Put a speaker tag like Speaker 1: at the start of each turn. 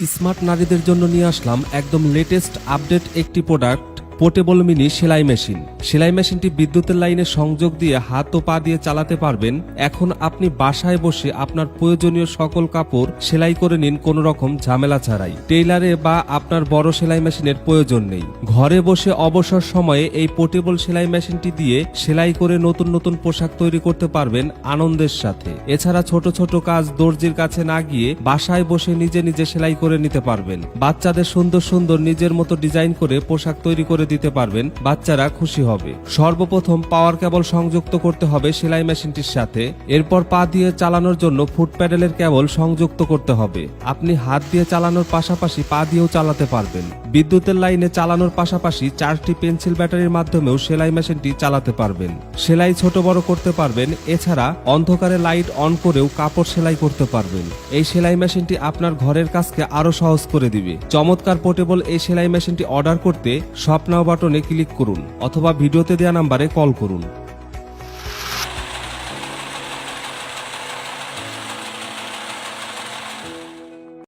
Speaker 1: Smart নারীদের জন্য নিয়ে আসলাম একদম লেটেস্ট আপডেট একটি প্রোডাক্ট, পোর্টেবল মিনি সেলাই মেশিন। সেলাই মেশিনটি বিদ্যুতের লাইনে সংযোগ দিয়ে হাত ও পা দিয়ে চালাতে পারবেন। এখন আপনি বাসায় বসে আপনার প্রয়োজনীয় সকল কাপড় সেলাই করে নিন কোনো রকম ঝামেলা ছাড়াই। টেইলারে বা আপনার বড় সেলাই মেশিনের প্রয়োজন নেই। ঘরে বসে অবসর সময়ে এই পোর্টেবল সেলাই মেশিনটি দিয়ে সেলাই করে নতুন নতুন পোশাক তৈরি করতে পারবেন আনন্দের সাথে। এছাড়া ছোট ছোট কাজ দর্জির কাছে না গিয়ে বাসায় বসে নিজে নিজে সেলাই করে নিতে পারবেন। বাচ্চাদের সুন্দর সুন্দর নিজের মতো ডিজাইন করে পোশাক তৈরি করে দিতে পারবেন, বাচ্চারা খুশি হবে। সর্বপ্রথম পাওয়ার কেবল সংযুক্ত করতে হবে সেলাই মেশিনটির সাথে। এরপর পা দিয়ে চালানোর জন্য ফুট প্যাডেলের কেবল সংযুক্ত করতে হবে। আপনি হাত দিয়ে চালানোর পাশাপাশি পা দিয়েও চালাতে পারবেন। বিদ্যুতের লাইনে চালানোর পাশাপাশি 4টি পেন্সিল ব্যাটারির মাধ্যমেও সেলাই মেশিনটি চালাতে পারবেন। সেলাই ছোট বড় করতে পারবেন। এছাড়া অন্ধকারে লাইট অন করেও কাপড় সেলাই করতে পারবেন। এই সেলাই মেশিনটি আপনার ঘরের কাজকে আরো সহজ করে দিবে। চমৎকার পোর্টেবল এই সেলাই মেশিনটি অর্ডার করতে শপ নাও বাটনে ক্লিক করুন অথবা ভিডিওতে দেওয়া নাম্বারে কল করুন।